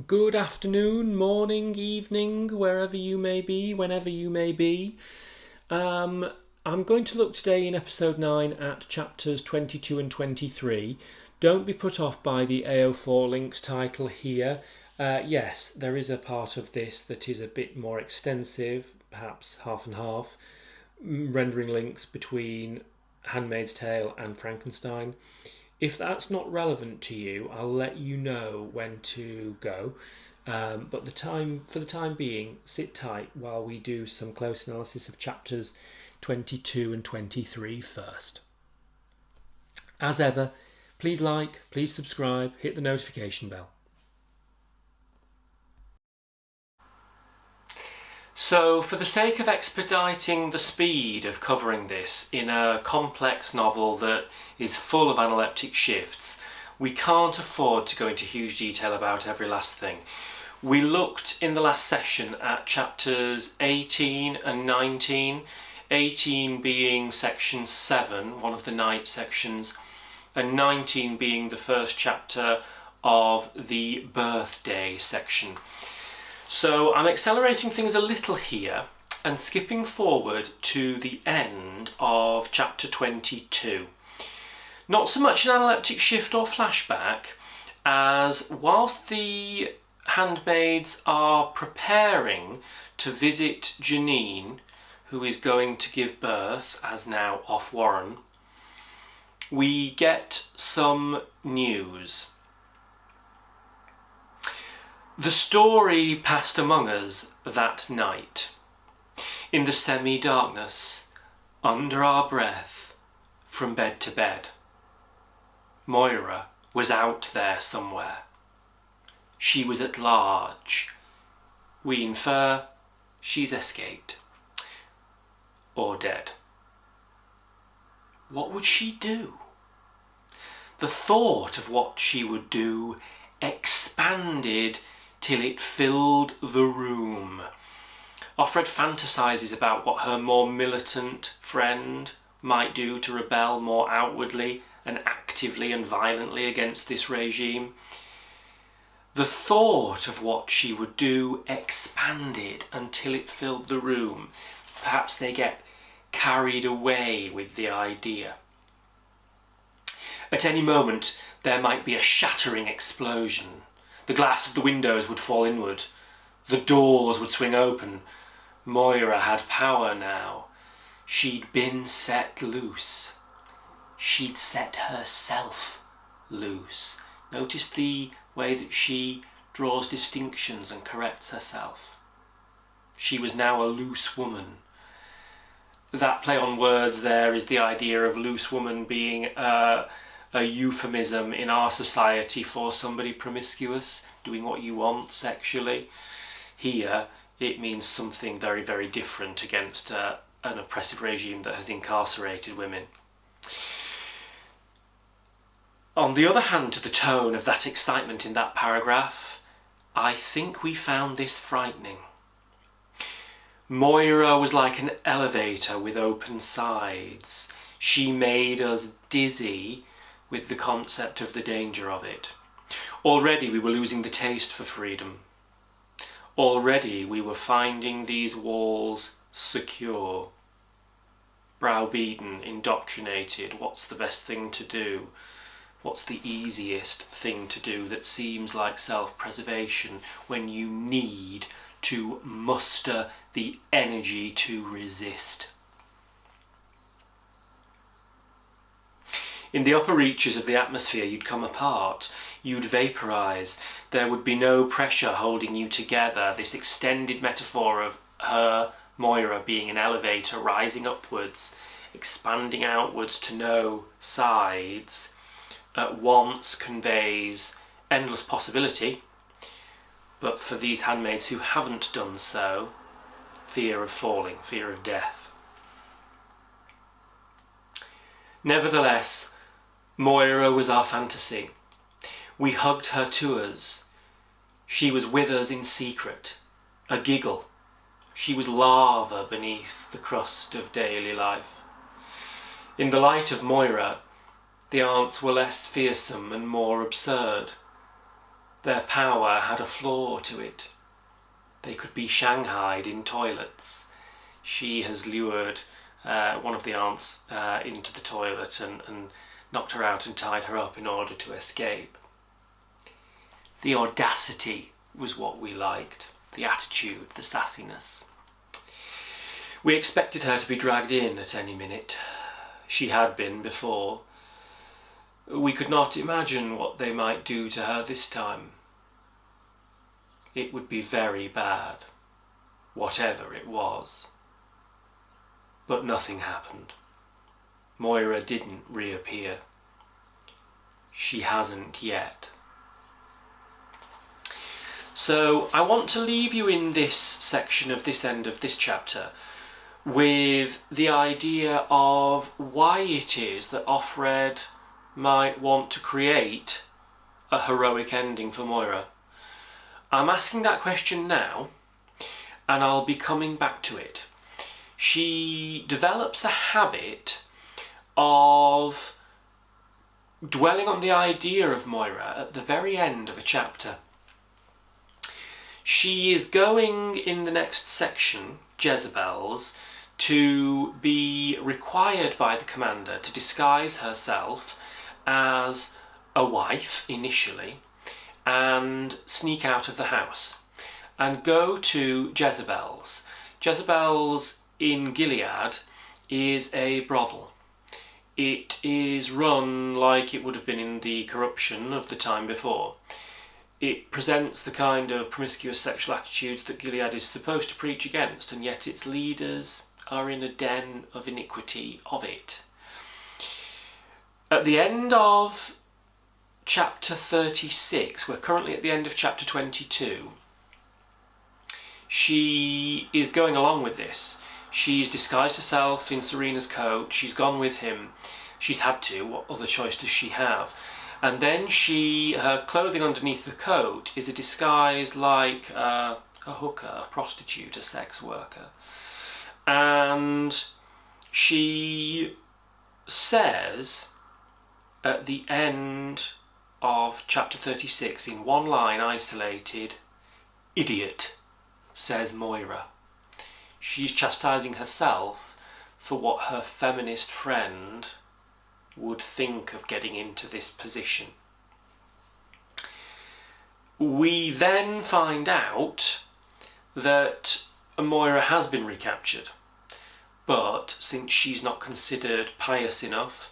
Good afternoon, morning, evening, wherever you may be, whenever you may be. I'm going to look today in episode 9 at chapters 22 and 23. Don't be put off by the AO4 links title here. Yes, there is a part of this that is a bit more extensive, perhaps half and half, rendering links between Handmaid's Tale and Frankenstein. If that's not relevant to you, I'll let you know when to go. But for the time being, sit tight while we do some close analysis of chapters 22 and 23 first. As ever, please like, please subscribe, hit the notification bell. So, for the sake of expediting the speed of covering this in a complex novel that is full of analeptic shifts, we can't afford to go into huge detail about every last thing. We looked in the last session at chapters 18 and 19, 18 being section 7, one of the night sections, and 19 being the first chapter of the birthday section. So I'm accelerating things a little here and skipping forward to the end of chapter 22. Not so much an analeptic shift or flashback as whilst the handmaids are preparing to visit Janine, who is going to give birth as now off Warren, we get some news. The story passed among us that night, in the semi-darkness, under our breath, from bed to bed. Moira was out there somewhere. She was at large. We infer she's escaped. Or dead. What would she do? The thought of what she would do expanded till it filled the room. Offred fantasises about what her more militant friend might do to rebel more outwardly and actively and violently against this regime. The thought of what she would do expanded until it filled the room. Perhaps they get carried away with the idea. At any moment there might be a shattering explosion. The glass of the windows would fall inward. The doors would swing open. Moira had power now. She'd been set loose. She'd set herself loose. Notice the way that she draws distinctions and corrects herself. She was now a loose woman. That play on words there is the idea of loose woman being a euphemism in our society for somebody promiscuous, doing what you want sexually. Here it means something very, very different against an oppressive regime that has incarcerated women. On the other hand, to the tone of that excitement in that paragraph, I think we found this frightening. Moira was like an elevator with open sides. She made us dizzy with the concept of the danger of it. Already we were losing the taste for freedom. Already we were finding these walls secure. Browbeaten, indoctrinated, what's the best thing to do? What's the easiest thing to do that seems like self-preservation when you need to muster the energy to resist? In the upper reaches of the atmosphere you'd come apart, you'd vaporise, there would be no pressure holding you together, this extended metaphor of her, Moira, being an elevator rising upwards, expanding outwards to no sides, at once conveys endless possibility, but for these handmaids who haven't done so, fear of falling, fear of death. Nevertheless, Moira was our fantasy. We hugged her to us. She was with us in secret, a giggle. She was lava beneath the crust of daily life. In the light of Moira, the aunts were less fearsome and more absurd. Their power had a flaw to it. They could be shanghaied in toilets. She has lured one of the aunts into the toilet and knocked her out and tied her up in order to escape. The audacity was what we liked, the attitude, the sassiness. We expected her to be dragged in at any minute. She had been before. We could not imagine what they might do to her this time. It would be very bad, whatever it was. But nothing happened. Moira didn't reappear. She hasn't yet. So I want to leave you in this section of this end of this chapter with the idea of why it is that Offred might want to create a heroic ending for Moira. I'm asking that question now, and I'll be coming back to it. She develops a habit of dwelling on the idea of Moira at the very end of a chapter. She is going, in the next section, Jezebel's, to be required by the commander to disguise herself as a wife initially and sneak out of the house and go to Jezebel's. Jezebel's in Gilead is a brothel. It is run like it would have been in the corruption of the time before. It presents the kind of promiscuous sexual attitudes that Gilead is supposed to preach against, and yet its leaders are in a den of iniquity of it. At the end of chapter 36, we're currently at the end of chapter 22, she is going along with this. She's disguised herself in Serena's coat, she's gone with him, she's had to, what other choice does she have? And then her clothing underneath the coat is a disguise like a hooker, a prostitute, a sex worker. And she says at the end of chapter 36, in one line isolated, "Idiot," says Moira. She's chastising herself for what her feminist friend would think of getting into this position. We then find out that Moira has been recaptured, but since she's not considered pious enough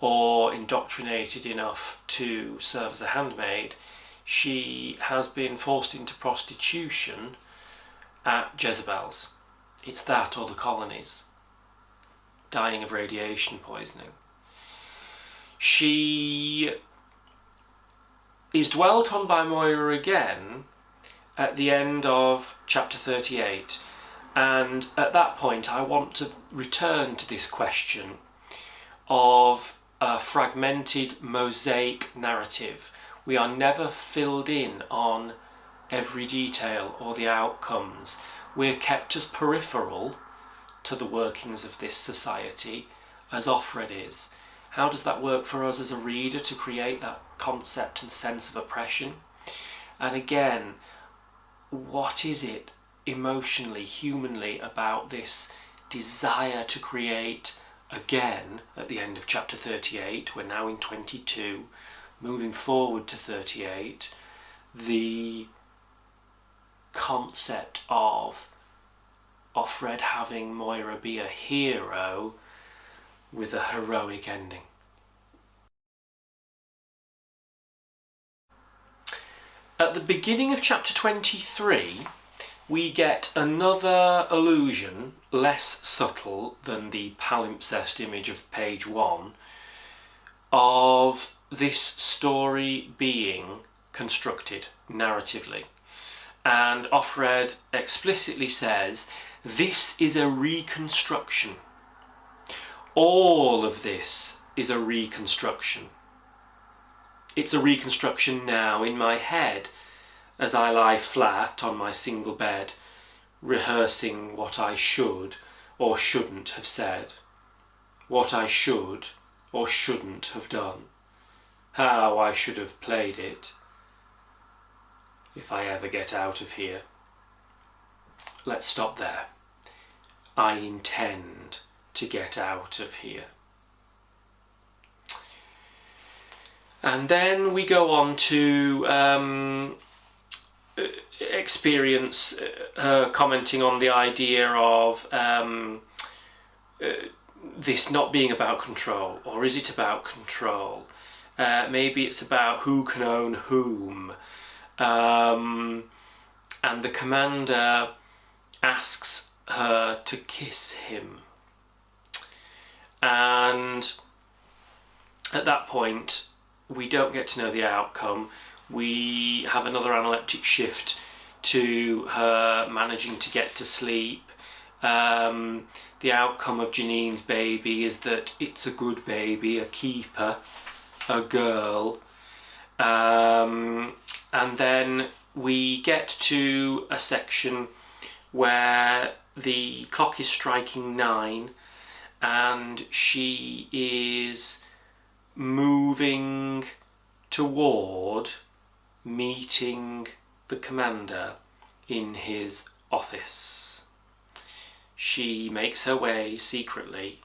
or indoctrinated enough to serve as a handmaid, she has been forced into prostitution at Jezebel's. It's that or the colonies, dying of radiation poisoning. She is dwelt on by Moira again at the end of chapter 38, and at that point I want to return to this question of a fragmented mosaic narrative. We are never filled in on every detail or the outcomes. We're kept as peripheral to the workings of this society as Offred is. How does that work for us as a reader to create that concept and sense of oppression? And again, what is it emotionally, humanly about this desire to create again at the end of chapter 38, we're now in 22, moving forward to 38, the concept of Offred having Moira be a hero with a heroic ending. At the beginning of chapter 23, we get another allusion, less subtle than the palimpsest image of page 1, of this story being constructed narratively. And Offred explicitly says, this is a reconstruction. All of this is a reconstruction. It's a reconstruction now in my head as I lie flat on my single bed, rehearsing what I should or shouldn't have said, what I should or shouldn't have done, how I should have played it, if I ever get out of here. Let's stop there. I intend to get out of here. And then we go on to experience her commenting on the idea of this not being about control, or is it about control? Maybe it's about who can own whom. And the commander asks her to kiss him. And at that point, we don't get to know the outcome. We have another analeptic shift to her managing to get to sleep. The outcome of Janine's baby is that it's a good baby, a keeper, a girl. And then we get to a section where the clock is striking 9 and she is moving toward meeting the commander in his office. She makes her way secretly.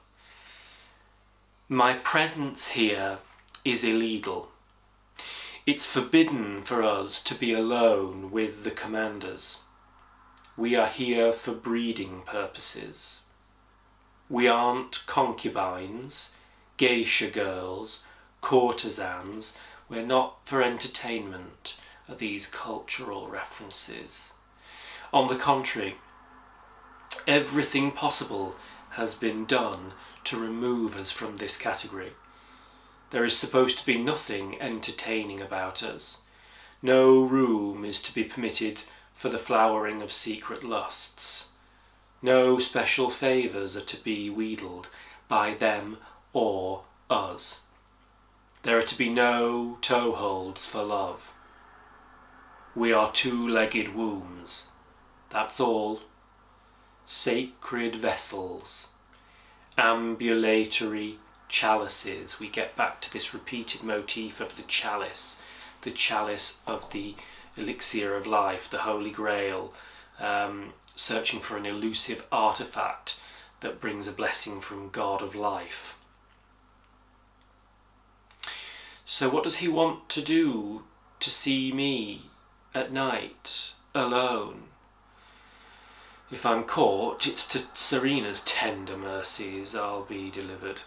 My presence here is illegal. It's forbidden for us to be alone with the commanders. We are here for breeding purposes. We aren't concubines, geisha girls, courtesans. We're not for entertainment, are these cultural references. On the contrary, everything possible has been done to remove us from this category. There is supposed to be nothing entertaining about us. No room is to be permitted for the flowering of secret lusts. No special favours are to be wheedled by them or us. There are to be no toeholds for love. We are two-legged wombs. That's all. Sacred vessels. Ambulatory chalices. We get back to this repeated motif of the chalice of the elixir of life, the Holy Grail, searching for an elusive artifact that brings a blessing from God of life. So what does he want to do to see me at night, alone? If I'm caught, it's to Serena's tender mercies I'll be delivered.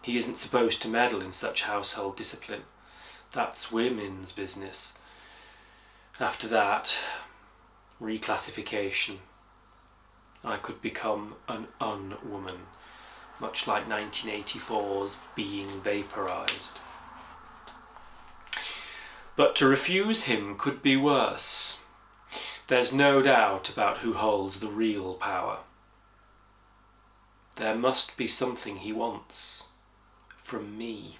He isn't supposed to meddle in such household discipline. That's women's business. After that, reclassification. I could become an unwoman, much like 1984's Being Vaporized. But to refuse him could be worse. There's no doubt about who holds the real power. There must be something he wants from me.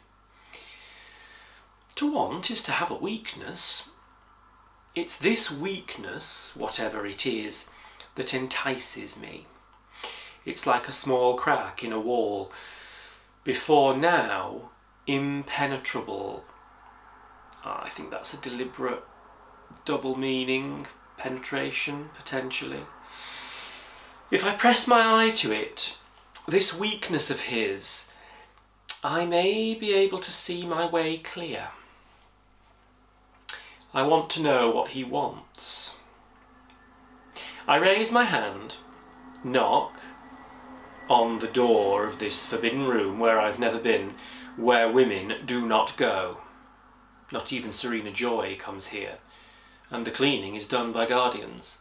To want is to have a weakness. It's this weakness, whatever it is, that entices me. It's like a small crack in a wall, before now impenetrable. I think that's a deliberate double meaning, penetration, potentially. If I press my eye to it, this weakness of his, I may be able to see my way clear. I want to know what he wants. I raise my hand, knock on the door of this forbidden room where I've never been, where women do not go. Not even Serena Joy comes here, and the cleaning is done by guardians.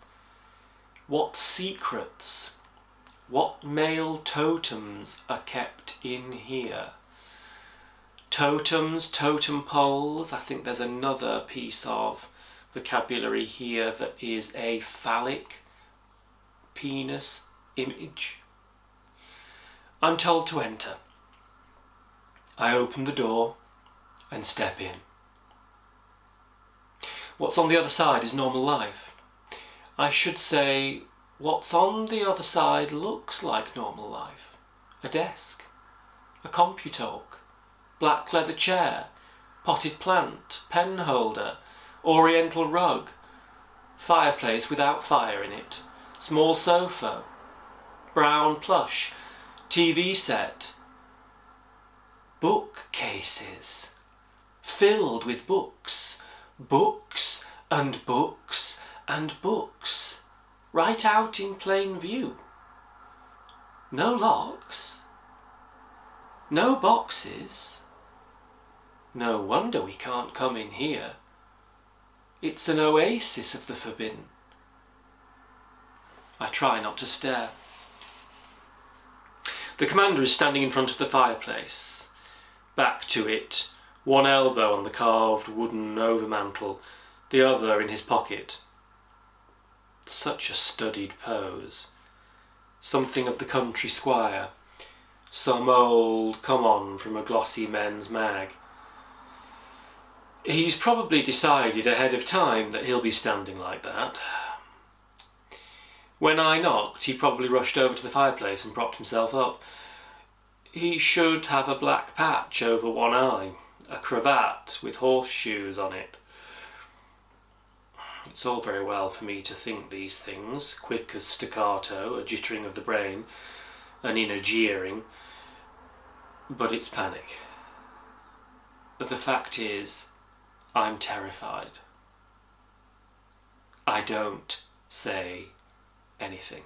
What secrets, what male totems are kept in here? Totems, totem poles. I think there's another piece of vocabulary here that is a phallic penis image. I'm told to enter. I open the door and step in. What's on the other side is normal life. I should say, what's on the other side looks like normal life. A desk, a computalk, black leather chair, potted plant, pen holder, oriental rug, fireplace without fire in it, small sofa, brown plush, TV set, bookcases filled with books, books and books and books, right out in plain view. No locks, no boxes. No wonder we can't come in here. It's an oasis of the forbidden. I try not to stare. The commander is standing in front of the fireplace, back to it, one elbow on the carved wooden overmantel, the other in his pocket. Such a studied pose. Something of the country squire, some old come-on from a glossy men's mag. He's probably decided ahead of time that he'll be standing like that. When I knocked, he probably rushed over to the fireplace and propped himself up. He should have a black patch over one eye, a cravat with horseshoes on it. It's all very well for me to think these things, quick as staccato, a jittering of the brain, an inner jeering, but it's panic. The fact is, I'm terrified. I don't say anything.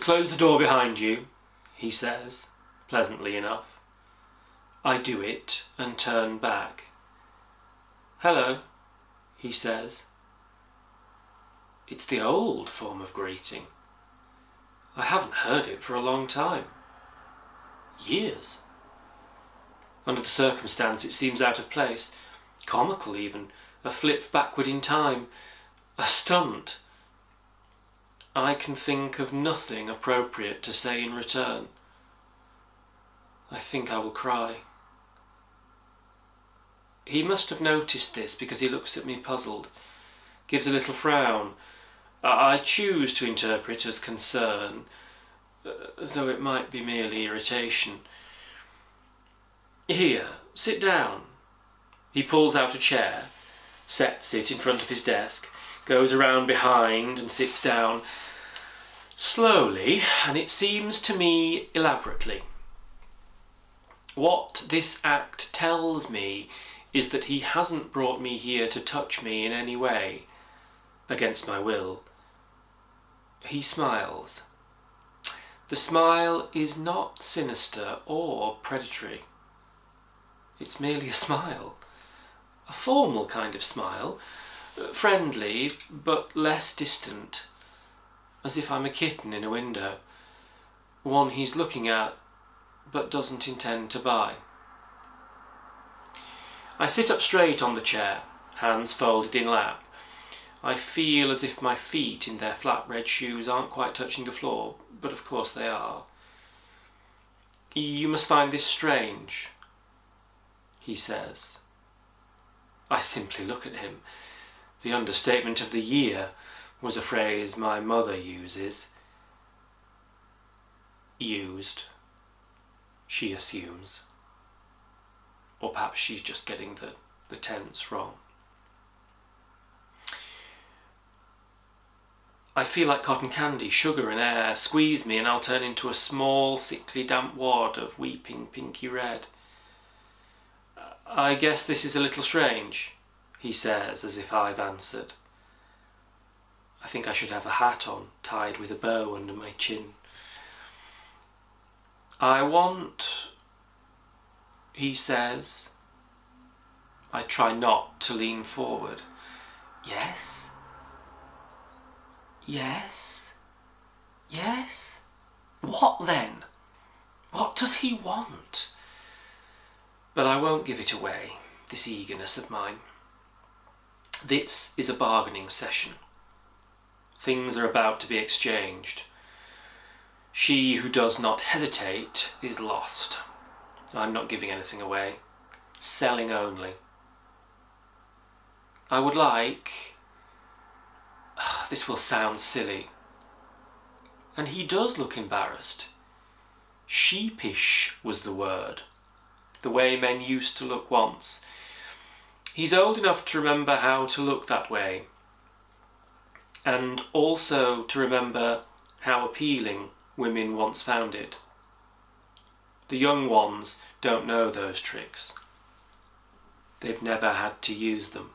Close the door behind you, he says, pleasantly enough. I do it and turn back. Hello, he says. It's the old form of greeting. I haven't heard it for a long time. Years. Under the circumstance, it seems out of place, comical even, a flip backward in time, a stunt. I can think of nothing appropriate to say in return. I think I will cry. He must have noticed this because he looks at me puzzled, gives a little frown. I choose to interpret as concern, though it might be merely irritation. Here, sit down. He pulls out a chair, sets it in front of his desk, goes around behind and sits down, slowly, and it seems to me elaborately. What this act tells me is that he hasn't brought me here to touch me in any way, against my will. He smiles. The smile is not sinister or predatory. It's merely a smile, a formal kind of smile, friendly but less distant, as if I'm a kitten in a window, one he's looking at but doesn't intend to buy. I sit up straight on the chair, hands folded in lap. I feel as if my feet in their flat red shoes aren't quite touching the floor, but of course they are. You must find this strange, he says. I simply look at him. The understatement of the year was a phrase my mother uses. Used, she assumes. Or perhaps she's just getting the tense wrong. I feel like cotton candy, sugar and air. Squeeze me and I'll turn into a small, sickly, damp wad of weeping pinky red. I guess this is a little strange, he says, as if I've answered. I think I should have a hat on, tied with a bow under my chin. I want, he says. I try not to lean forward. Yes? Yes? Yes? What then? What does he want? But I won't give it away, this eagerness of mine. This is a bargaining session. Things are about to be exchanged. She who does not hesitate is lost. I'm not giving anything away. Selling only. I would like... This will sound silly. And he does look embarrassed. Sheepish was the word. The way men used to look once. He's old enough to remember how to look that way, and also to remember how appealing women once found it. The young ones don't know those tricks. They've never had to use them.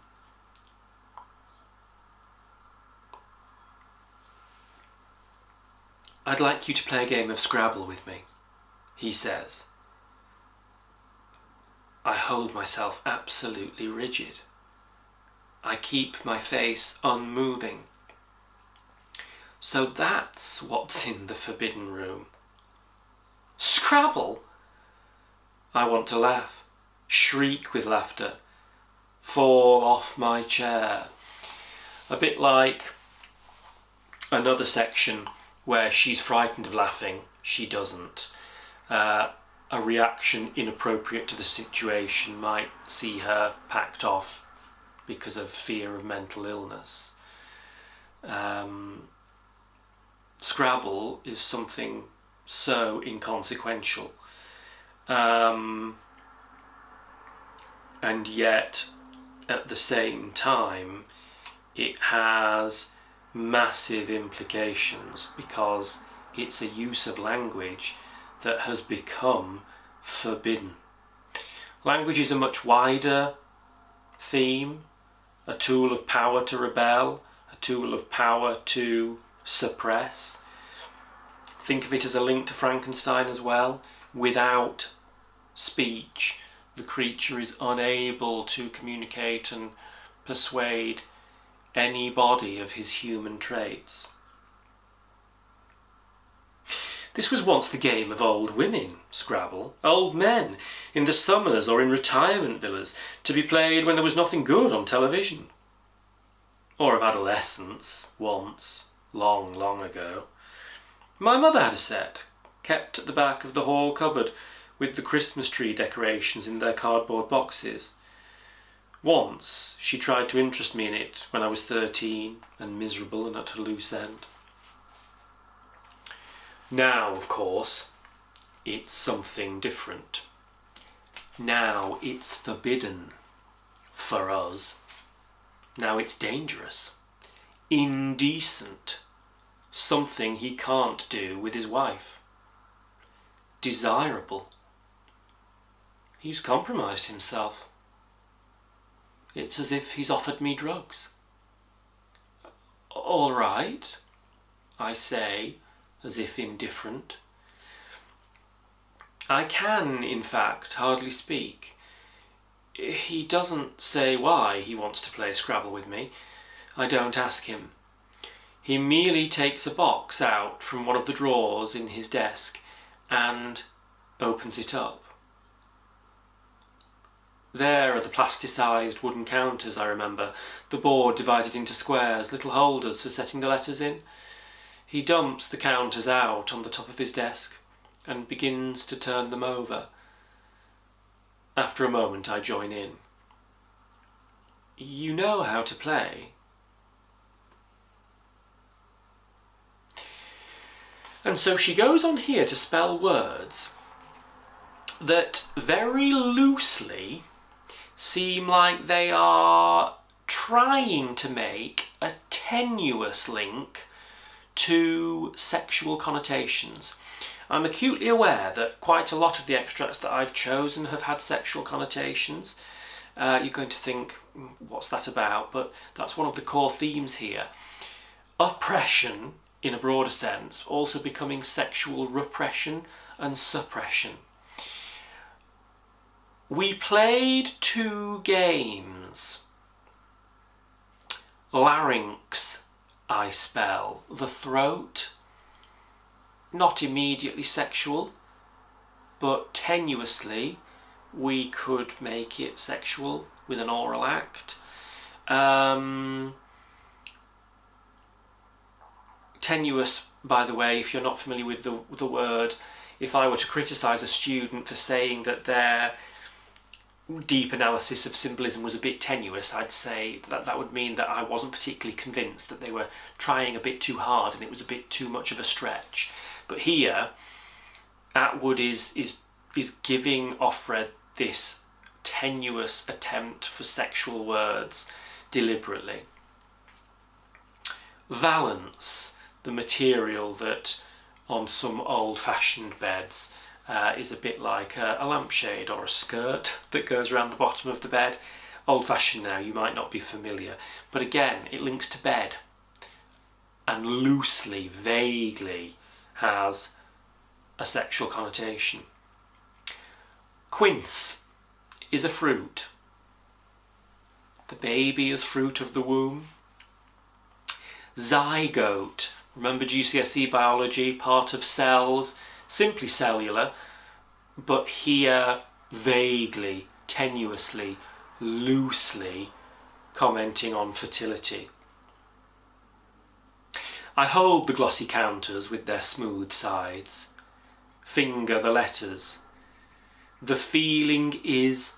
"I'd like you to play a game of Scrabble with me," he says. I hold myself absolutely rigid. I keep my face unmoving. So that's what's in the forbidden room. Scrabble? I want to laugh, shriek with laughter, fall off my chair. A bit like another section where she's frightened of laughing, she doesn't. A reaction inappropriate to the situation might see her packed off because of fear of mental illness. Scrabble is something so inconsequential, and yet at the same time it has massive implications because it's a use of language that has become forbidden. Language is a much wider theme, a tool of power to rebel, a tool of power to suppress. Think of it as a link to Frankenstein as well. Without speech, the creature is unable to communicate and persuade anybody of his human traits. This was once the game of old women, Scrabble, old men, in the summers or in retirement villas, to be played when there was nothing good on television. Or of adolescence, once, long, long ago. My mother had a set, kept at the back of the hall cupboard, with the Christmas tree decorations in their cardboard boxes. Once she tried to interest me in it when I was 13 and miserable and at a loose end. Now, of course, it's something different. Now it's forbidden for us. Now it's dangerous, indecent, something he can't do with his wife. Desirable. He's compromised himself. It's as if he's offered me drugs. All right, I say, as if indifferent. I can, in fact, hardly speak. He doesn't say why he wants to play Scrabble with me. I don't ask him. He merely takes a box out from one of the drawers in his desk and opens it up. There are the plasticised wooden counters, I remember, the board divided into squares, little holders for setting the letters in. He dumps the counters out on the top of his desk and begins to turn them over. After a moment I join in. You know how to play? And so she goes on here to spell words that very loosely seem like they are trying to make a tenuous link to sexual connotations. I'm acutely aware that quite a lot of the extracts that I've chosen have had sexual connotations. You're going to think, what's that about? But that's one of the core themes here. Oppression, in a broader sense, also becoming sexual repression and suppression. We played 2 games. Larynx, I spell, the throat. Not immediately sexual, but tenuously we could make it sexual with an oral act. Tenuous, by the way, if you're not familiar with the word, if I were to criticise a student for saying that their deep analysis of symbolism was a bit tenuous, I'd say that that would mean that I wasn't particularly convinced, that they were trying a bit too hard and it was a bit too much of a stretch. But here, Atwood is giving Offred this tenuous attempt for sexual words deliberately. Valance, the material that on some old-fashioned beds is a bit like a lampshade or a skirt that goes around the bottom of the bed. Old-fashioned now, you might not be familiar, but again, it links to bed and loosely, vaguely has a sexual connotation. Quince is a fruit. The baby is fruit of the womb. Zygote, remember GCSE biology, part of cells, simply cellular, but here vaguely, tenuously, loosely commenting on fertility. I hold the glossy counters with their smooth sides, finger the letters. The feeling is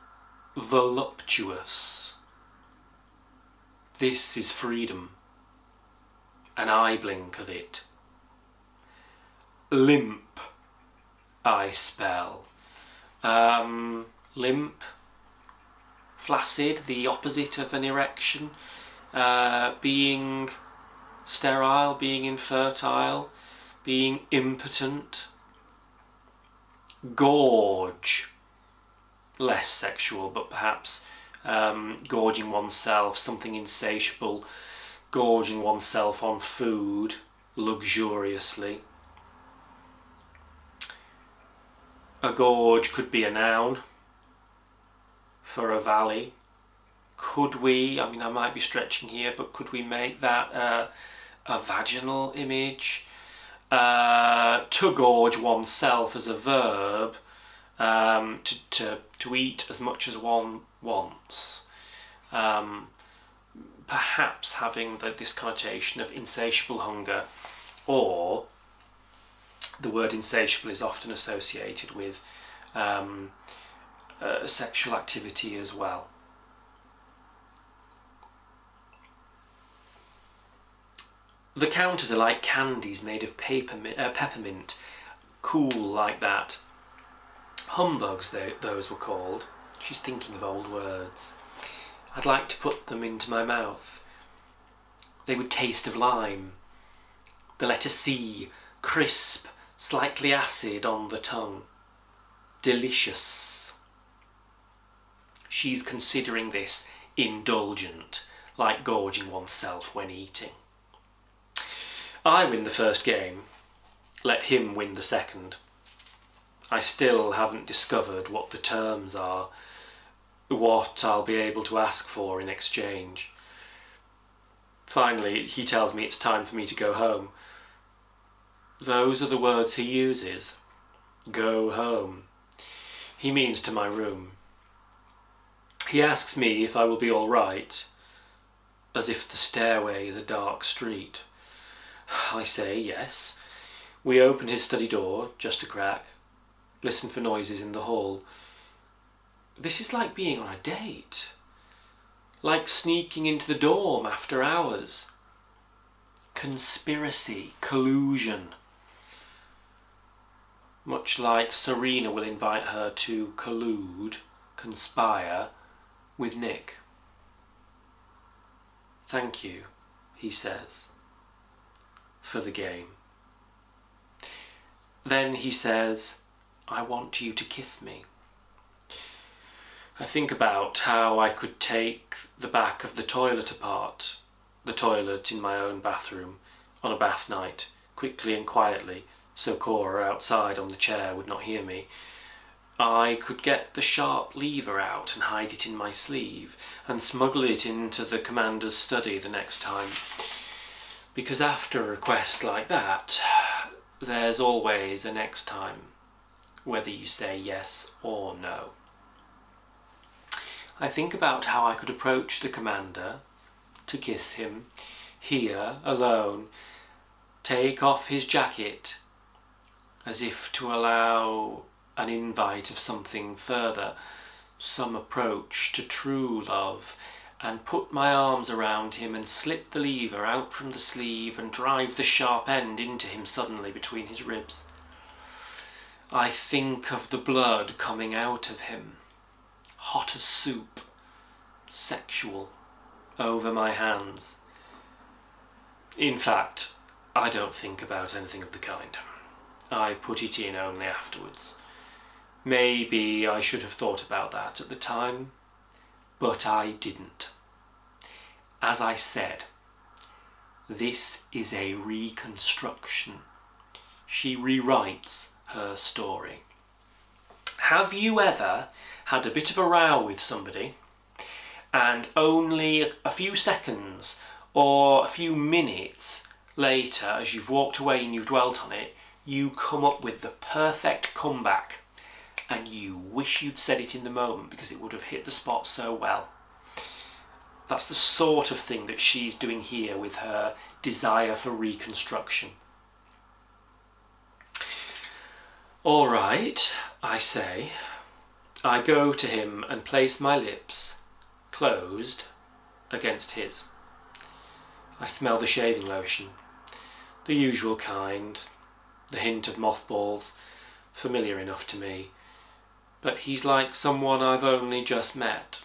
voluptuous. This is freedom. An eye blink of it. Limp, I spell. Limp, flaccid, the opposite of an erection. Being sterile, being infertile, being impotent. Gorge, less sexual, but perhaps gorging oneself, something insatiable, gorging oneself on food luxuriously. A gorge could be a noun for a valley. Could we, I mean I might be stretching here, but could we make that a vaginal image? To gorge oneself as a verb, to eat as much as one wants. Perhaps having this connotation of insatiable hunger, or the word insatiable is often associated with sexual activity as well. The counters are like candies made of peppermint, cool like that. Humbugs, those were called. She's thinking of old words. I'd like to put them into my mouth. They would taste of lime. The letter C, crisp, slightly acid on the tongue. Delicious. She's considering this indulgent, like gorging oneself when eating. I win the first game, let him win the second. I still haven't discovered what the terms are, what I'll be able to ask for in exchange. Finally, he tells me it's time for me to go home. Those are the words he uses. Go home. He means to my room. He asks me if I will be all right, as if the stairway is a dark street. I say yes. We open his study door, just a crack, listen for noises in the hall. This is like being on a date, like sneaking into the dorm after hours. Conspiracy, collusion. Much like Serena will invite her to collude, conspire with Nick. Thank you, he says, for the game. Then he says, I want you to kiss me. I think about how I could take the back of the toilet apart, the toilet in my own bathroom, on a bath night, quickly and quietly, so Cora outside on the chair would not hear me. I could get the sharp lever out and hide it in my sleeve, and smuggle it into the commander's study the next time. Because after a request like that, there's always a next time, whether you say yes or no. I think about how I could approach the commander, to kiss him, here, alone, take off his jacket, as if to allow an invite of something further, some approach to true love, and put my arms around him and slip the lever out from the sleeve and drive the sharp end into him suddenly between his ribs. I think of the blood coming out of him, hot as soup, sexual, over my hands. In fact, I don't think about anything of the kind. I put it in only afterwards. Maybe I should have thought about that at the time, but I didn't. As I said, this is a reconstruction. She rewrites her story. Have you ever had a bit of a row with somebody and only a few seconds or a few minutes later, as you've walked away and you've dwelt on it, you come up with the perfect comeback and you wish you'd said it in the moment because it would have hit the spot so well? That's the sort of thing that she's doing here with her desire for reconstruction. All right, I say. I go to him and place my lips, closed, against his. I smell the shaving lotion, the usual kind, the hint of mothballs, familiar enough to me, but he's like someone I've only just met.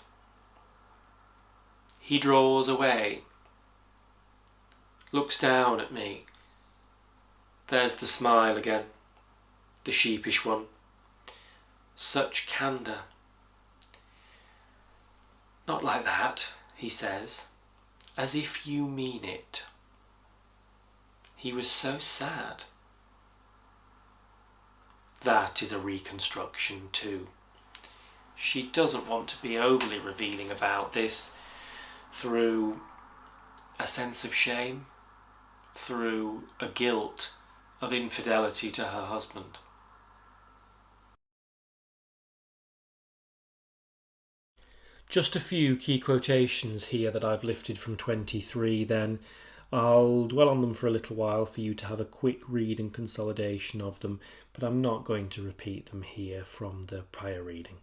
He draws away, looks down at me. There's the smile again, the sheepish one. Such candour. Not like that, he says, as if you mean it. He was so sad. That is a reconstruction too. She doesn't want to be overly revealing about this, through a sense of shame, through a guilt of infidelity to her husband. Just a few key quotations here that I've lifted from 23 then. I'll dwell on them for a little while for you to have a quick read and consolidation of them, but I'm not going to repeat them here from the prior reading.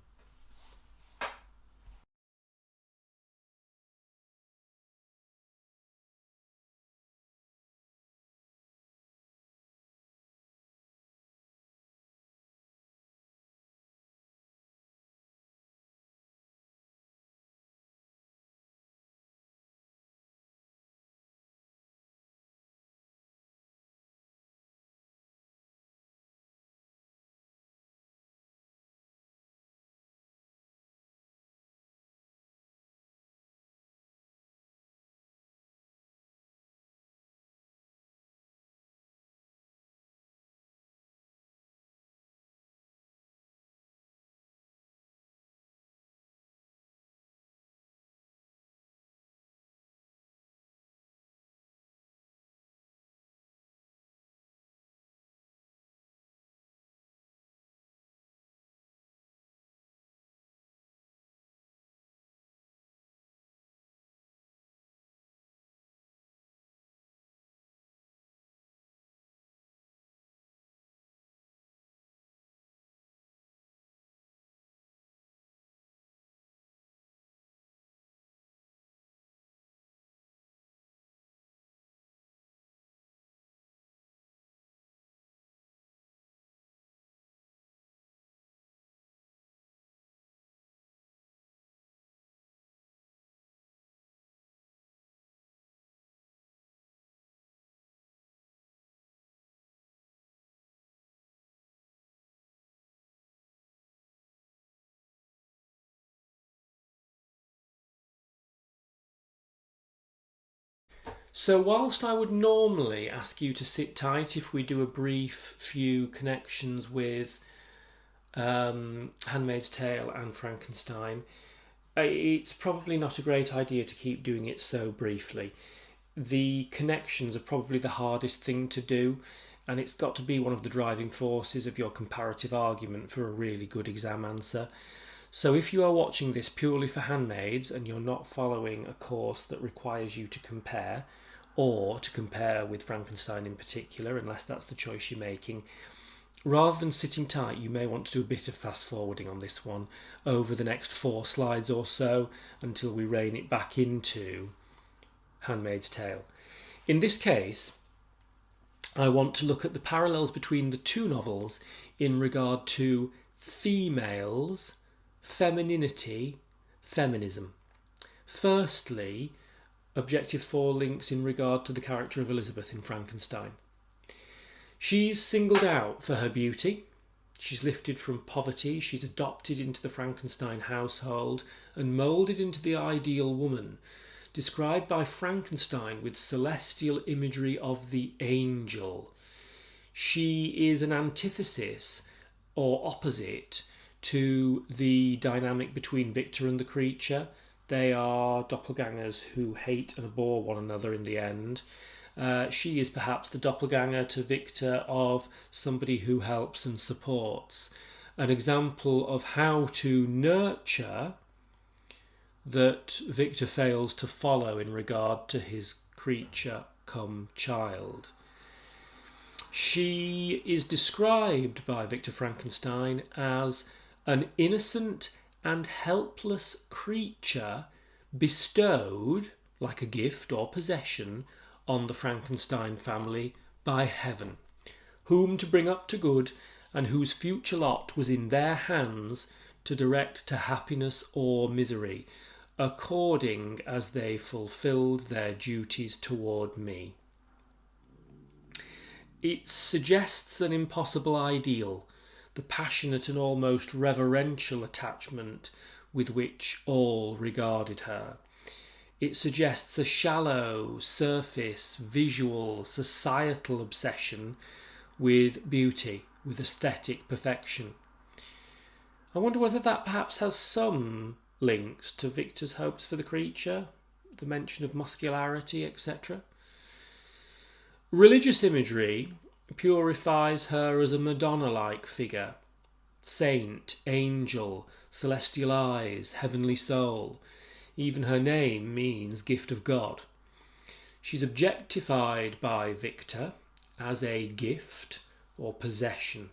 So whilst I would normally ask you to sit tight if we do a brief few connections with Handmaid's Tale and Frankenstein, it's probably not a great idea to keep doing it so briefly. The connections are probably the hardest thing to do, and it's got to be one of the driving forces of your comparative argument for a really good exam answer. So if you are watching this purely for handmaids and you're not following a course that requires you to compare, or to compare with Frankenstein in particular, unless that's the choice you're making, rather than sitting tight, you may want to do a bit of fast forwarding on this one over the next 4 slides or so until we rein it back into Handmaid's Tale. In this case, I want to look at the parallels between the two novels in regard to females femininity, feminism. Firstly, Objective 4 links in regard to the character of Elizabeth in Frankenstein. She's singled out for her beauty. She's lifted from poverty. She's adopted into the Frankenstein household and moulded into the ideal woman, described by Frankenstein with celestial imagery of the angel. She is an antithesis or opposite to the dynamic between Victor and the creature. They are doppelgangers who hate and abhor one another in the end. She is perhaps the doppelganger to Victor of somebody who helps and supports. An example of how to nurture that Victor fails to follow in regard to his creature come child. She is described by Victor Frankenstein as an innocent and helpless creature bestowed, like a gift or possession, on the Frankenstein family by heaven, whom to bring up to good and whose future lot was in their hands to direct to happiness or misery, according as they fulfilled their duties toward me. It suggests an impossible ideal, the passionate and almost reverential attachment with which all regarded her. It suggests a shallow, surface, visual, societal obsession with beauty, with aesthetic perfection. I wonder whether that perhaps has some links to Victor's hopes for the creature, the mention of muscularity, etc. Religious imagery purifies her as a Madonna-like figure. Saint, angel, celestial eyes, heavenly soul. Even her name means gift of God. She's objectified by Victor as a gift or possession.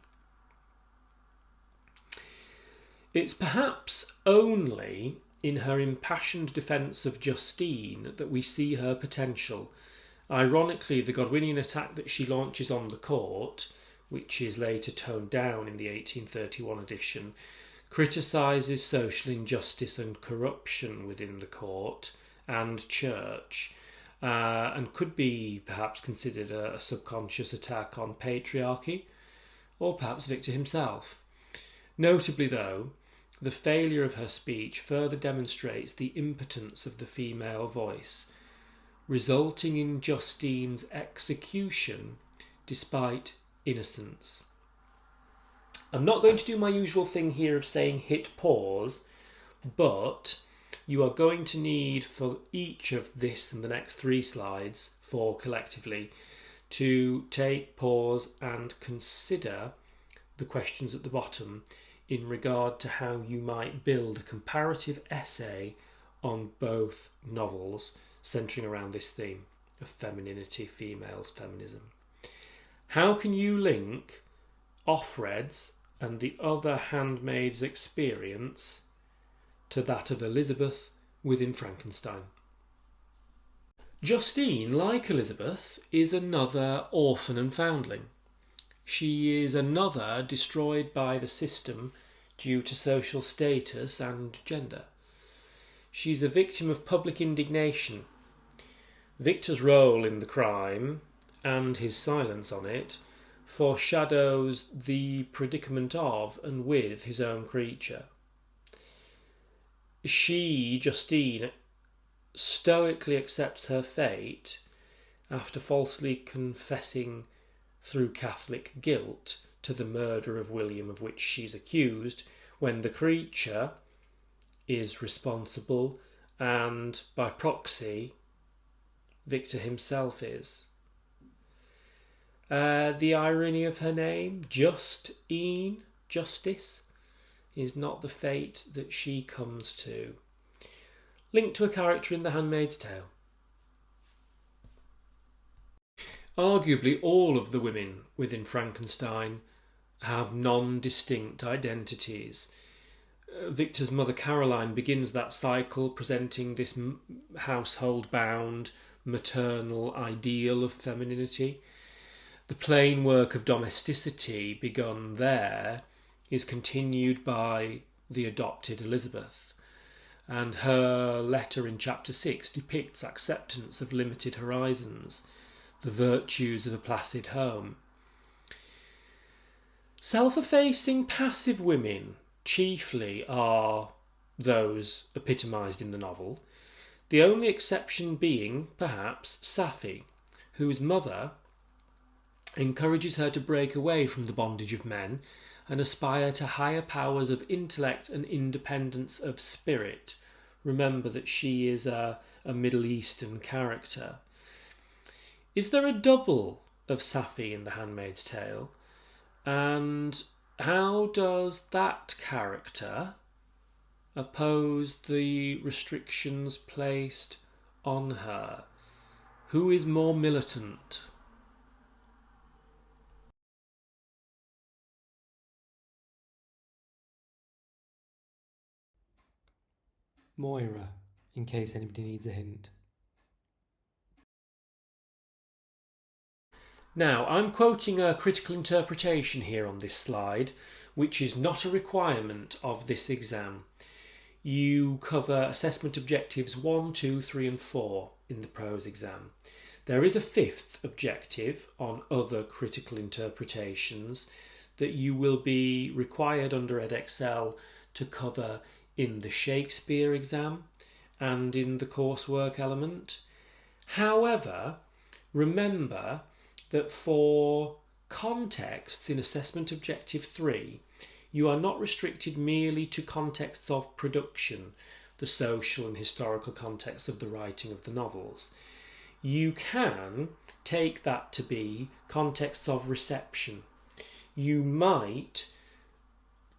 It's perhaps only in her impassioned defence of Justine that we see her potential. Ironically, the Godwinian attack that she launches on the court, which is later toned down in the 1831 edition, criticises social injustice and corruption within the court and church, and could be perhaps considered a subconscious attack on patriarchy, or perhaps Victor himself. Notably, though, the failure of her speech further demonstrates the impotence of the female voice, resulting in Justine's execution despite innocence. I'm not going to do my usual thing here of saying hit pause, but you are going to need for each of this and the next 3 slides, 4 collectively, to take pause and consider the questions at the bottom in regard to how you might build a comparative essay on both novels centering around this theme of femininity, females, feminism. How can you link Offred's and the other handmaid's experience to that of Elizabeth within Frankenstein? Justine, like Elizabeth, is another orphan and foundling. She is another destroyed by the system due to social status and gender. She's a victim of public indignation. Victor's role in the crime and his silence on it foreshadows the predicament of and with his own creature. She, Justine, stoically accepts her fate after falsely confessing through Catholic guilt to the murder of William, of which she's accused, when the creature is responsible and, by proxy, Victor himself is. The irony of her name, Justine, justice, is not the fate that she comes to. Linked to a character in The Handmaid's Tale. Arguably all of the women within Frankenstein have non-distinct identities. Victor's mother Caroline begins that cycle presenting this household-bound, maternal ideal of femininity. The plain work of domesticity begun there is continued by the adopted Elizabeth, and her letter in chapter 6 depicts acceptance of limited horizons, the virtues of a placid home. Self-effacing passive women chiefly are those epitomised in the novel, the only exception being, perhaps, Sapphi, whose mother encourages her to break away from the bondage of men and aspire to higher powers of intellect and independence of spirit. Remember that she is a Middle Eastern character. Is there a double of Sapphi in The Handmaid's Tale? And how does that character oppose the restrictions placed on her? Who is more militant? Moira, in case anybody needs a hint. Now, I'm quoting a critical interpretation here on this slide, which is not a requirement of this exam. You cover assessment objectives 1, 2, 3 and 4 in the prose exam. There is a fifth objective on other critical interpretations that you will be required under Edexcel to cover in the Shakespeare exam and in the coursework element. However, remember that for contexts in Assessment Objective 3, you are not restricted merely to contexts of production, the social and historical context of the writing of the novels. You can take that to be contexts of reception. You might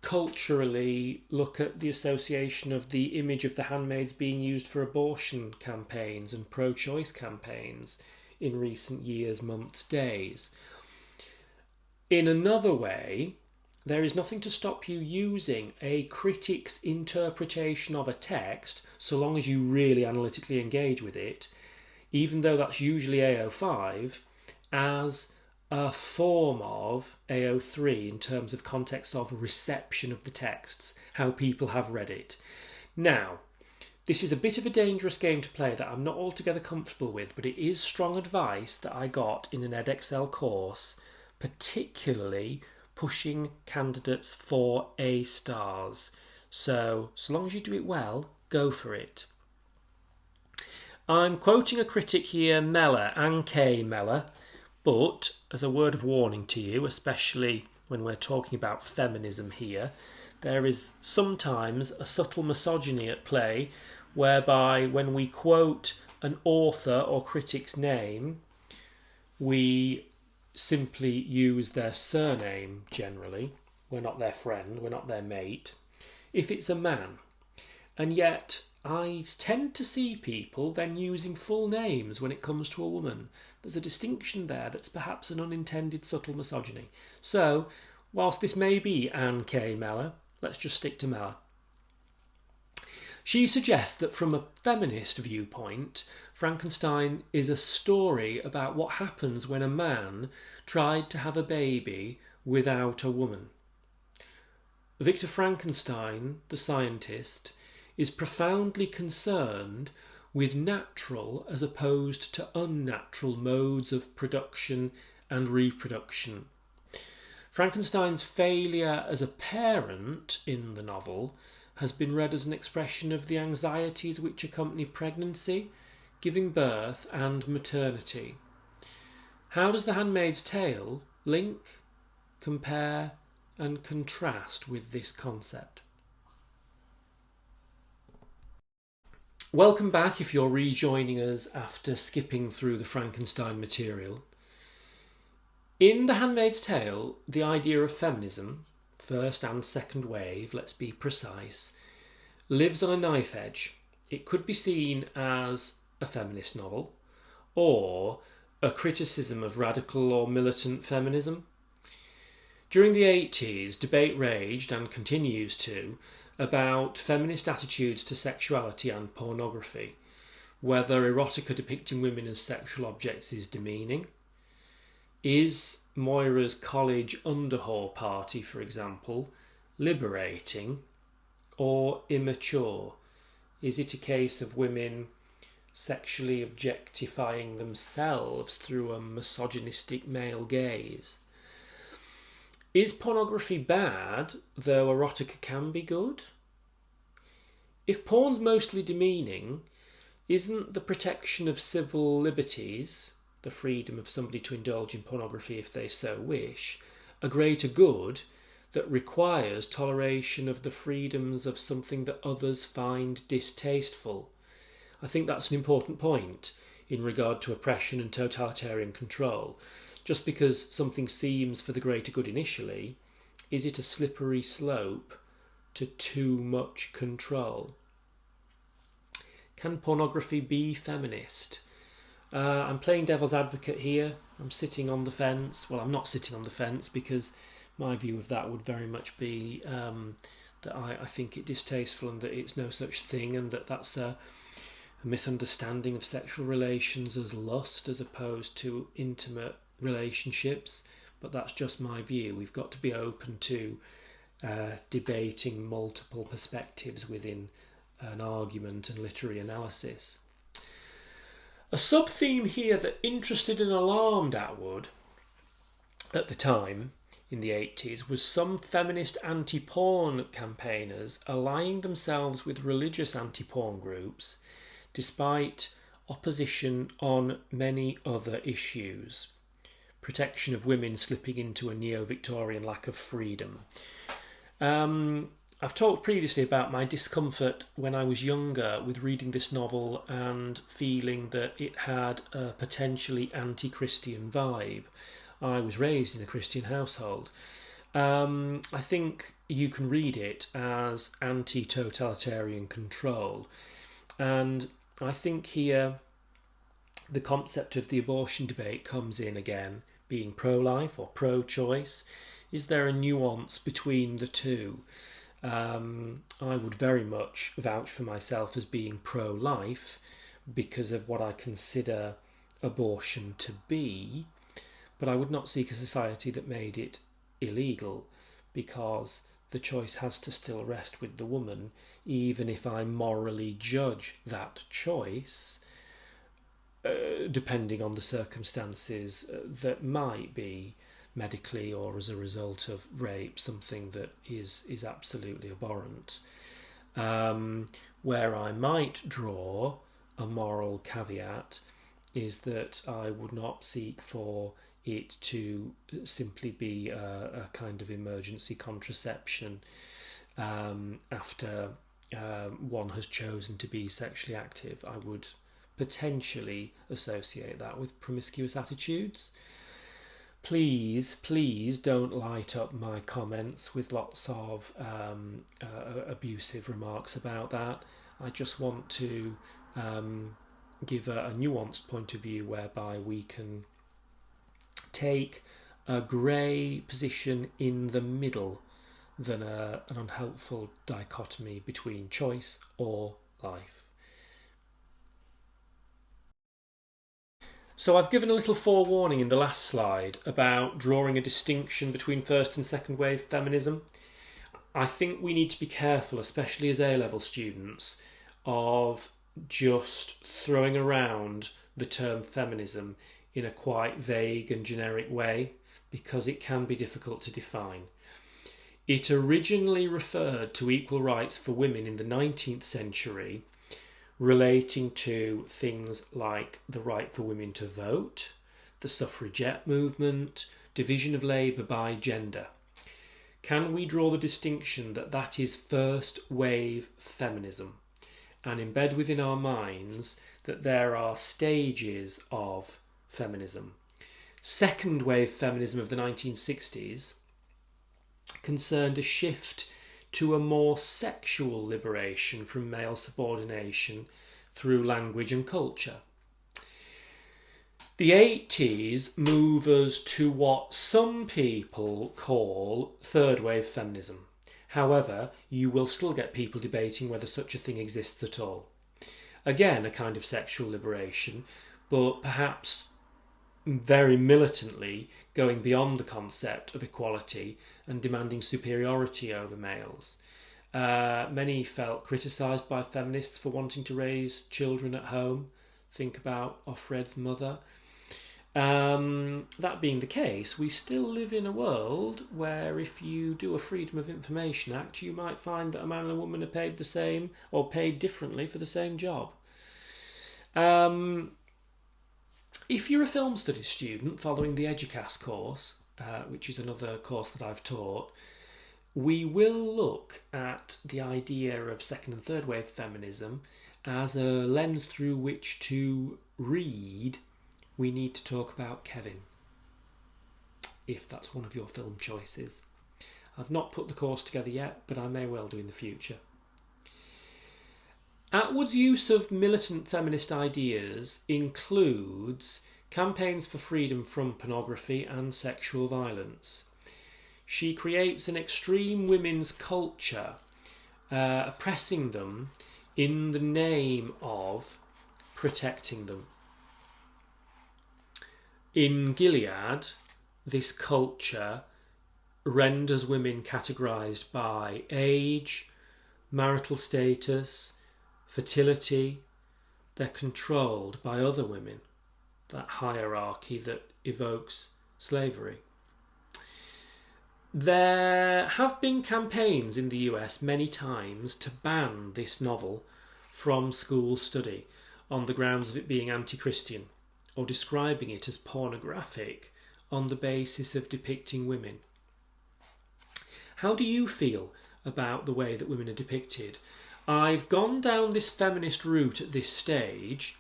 culturally look at the association of the image of the handmaids being used for abortion campaigns and pro-choice campaigns in recent years, months, days. In another way, there is nothing to stop you using a critic's interpretation of a text, so long as you really analytically engage with it, even though that's usually AO5, as a form of AO3 in terms of context of reception of the texts, how people have read it. Now, this is a bit of a dangerous game to play that I'm not altogether comfortable with, but it is strong advice that I got in an Edexcel course, particularly pushing candidates for A stars. So long as you do it well, go for it. I'm quoting a critic here, Meller, Anke Meller, but as a word of warning to you, especially when we're talking about feminism here, there is sometimes a subtle misogyny at play, whereby when we quote an author or critic's name, we simply use their surname generally. We're not their friend, we're not their mate, if it's a man. And yet I tend to see people then using full names when it comes to a woman. There's a distinction there that's perhaps an unintended subtle misogyny. So, whilst this may be Anne K. Meller, let's just stick to Meller. She suggests that from a feminist viewpoint, Frankenstein is a story about what happens when a man tried to have a baby without a woman. Victor Frankenstein, the scientist, is profoundly concerned with natural as opposed to unnatural modes of production and reproduction. Frankenstein's failure as a parent in the novel has been read as an expression of the anxieties which accompany pregnancy, giving birth and maternity. How does The Handmaid's Tale link, compare and contrast with this concept? Welcome back if you're rejoining us after skipping through the Frankenstein material. In The Handmaid's Tale, the idea of feminism, first and second wave, let's be precise, lives on a knife edge. It could be seen as a feminist novel or a criticism of radical or militant feminism. During the 80s, debate raged, and continues to, about feminist attitudes to sexuality and pornography, whether erotica depicting women as sexual objects is demeaning. Is Moira's college underhaul party, for example, liberating? or immature? Is it a case of women sexually objectifying themselves through a misogynistic male gaze? Is pornography bad, though erotica can be good? If porn's mostly demeaning, isn't the protection of civil liberties, the freedom of somebody to indulge in pornography if they so wish, a greater good that requires toleration of the freedoms of something that others find distasteful? I think that's an important point in regard to oppression and totalitarian control. Just because something seems for the greater good initially, is it a slippery slope to too much control? Can pornography be feminist? I'm playing devil's advocate here. I'm sitting on the fence. Well, I'm not sitting on the fence, because my view of that would very much be that I think it distasteful and that it's no such thing, and that that's a misunderstanding of sexual relations as lust as opposed to intimate relationships. But that's just my view. We've got to be open to debating multiple perspectives within an argument and literary analysis. A sub-theme here that interested and alarmed Atwood at the time, in the 80s, was some feminist anti-porn campaigners allying themselves with religious anti-porn groups despite opposition on many other issues. Protection of women slipping into a neo-Victorian lack of freedom. I've talked previously about my discomfort when I was younger with reading this novel and feeling that it had a potentially anti-Christian vibe. I was raised in a Christian household. I think you can read it as anti-totalitarian control. And I think here the concept of the abortion debate comes in again, being pro-life or pro-choice. Is there a nuance between the two? I would very much vouch for myself as being pro-life because of what I consider abortion to be, but I would not seek a society that made it illegal, because the choice has to still rest with the woman, even if I morally judge that choice, depending on the circumstances, that might be medically or as a result of rape, something that is absolutely abhorrent. Where I might draw a moral caveat is that I would not seek for it to simply be a kind of emergency contraception after one has chosen to be sexually active. I would potentially associate that with promiscuous attitudes. Please don't light up my comments with lots of abusive remarks about that. I just want to give a nuanced point of view whereby we can take a grey position in the middle than an unhelpful dichotomy between choice or life. So I've given a little forewarning in the last slide about drawing a distinction between first and second wave feminism. I think we need to be careful, especially as A-level students, of just throwing around the term feminism in a quite vague and generic way, because it can be difficult to define. It originally referred to equal rights for women in the 19th century, relating to things like the right for women to vote, the suffragette movement, division of labour by gender. Can we draw the distinction that that is first wave feminism, and embed within our minds that there are stages of feminism? Second wave feminism of the 1960s concerned a shift to a more sexual liberation from male subordination through language and culture. The 80s move us to what some people call third wave feminism. However, you will still get people debating whether such a thing exists at all. Again, a kind of sexual liberation, but perhaps very militantly going beyond the concept of equality and demanding superiority over males. Many felt criticised by feminists for wanting to raise children at home. Think about Offred's mother. That being the case, we still live in a world where if you do a Freedom of Information Act, you might find that a man and a woman are paid the same or paid differently for the same job. If you're a film studies student following the Educast course, which is another course that I've taught, we will look at the idea of second and third wave feminism as a lens through which to read We Need to Talk About Kevin, if that's one of your film choices. I've not put the course together yet, but I may well do in the future. Atwood's use of militant feminist ideas includes campaigns for freedom from pornography and sexual violence. She creates an extreme women's culture, oppressing them in the name of protecting them. In Gilead, this culture renders women categorised by age, marital status, fertility. They're controlled by other women, that hierarchy that evokes slavery. There have been campaigns in the US many times to ban this novel from school study on the grounds of it being anti-Christian, or describing it as pornographic on the basis of depicting women. How do you feel about the way that women are depicted? I've gone down this feminist route at this stage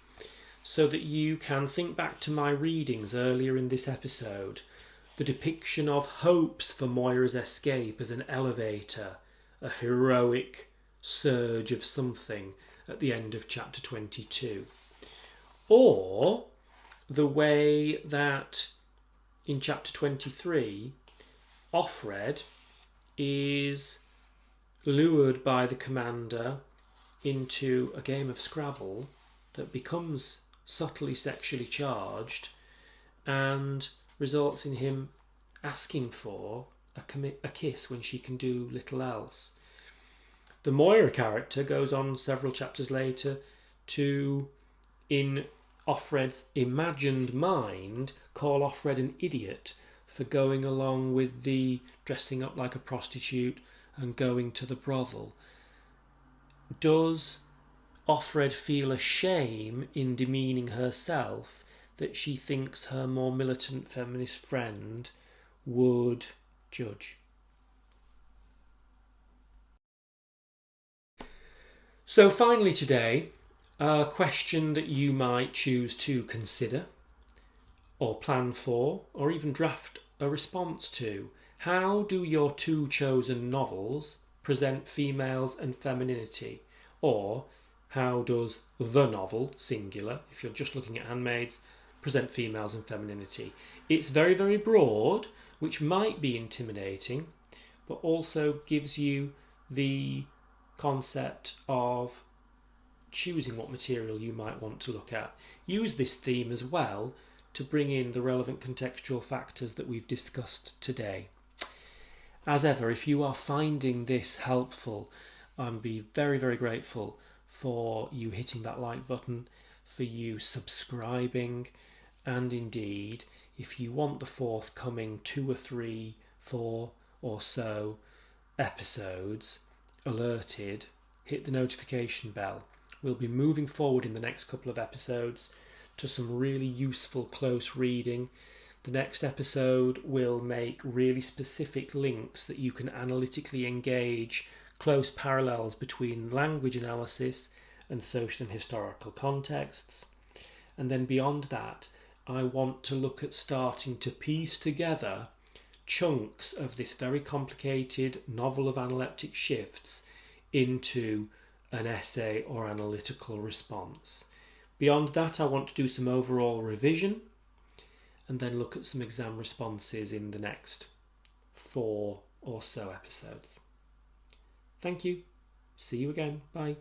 so that you can think back to my readings earlier in this episode. The depiction of hopes for Moira's escape as an elevator, a heroic surge of something at the end of chapter 22. Or the way that in chapter 23, Offred is lured by the commander into a game of Scrabble that becomes subtly sexually charged and results in him asking for a kiss when she can do little else. The Moira character goes on several chapters later to, in Offred's imagined mind, call Offred an idiot for going along with the dressing up like a prostitute and going to the brothel. Does Offred feel a shame in demeaning herself that she thinks her more militant feminist friend would judge? So finally today, a question that you might choose to consider or plan for or even draft a response to. How do your two chosen novels present females and femininity? Or how does the novel, singular, if you're just looking at Handmaids, present females and femininity? It's very, very broad, which might be intimidating, but also gives you the concept of choosing what material you might want to look at. Use this theme as well to bring in the relevant contextual factors that we've discussed today. As ever, if you are finding this helpful, I'd be very, very grateful for you hitting that like button, for you subscribing, and indeed, if you want the forthcoming 2 or 3, 4 or so episodes alerted, hit the notification bell. We'll be moving forward in the next couple of episodes to some really useful close reading. The next episode will make really specific links that you can analytically engage close parallels between language analysis and social and historical contexts. And then beyond that, I want to look at starting to piece together chunks of this very complicated novel of analeptic shifts into an essay or analytical response. Beyond that, I want to do some overall revision and then look at some exam responses in the next 4 or so episodes. Thank you. See you again. Bye.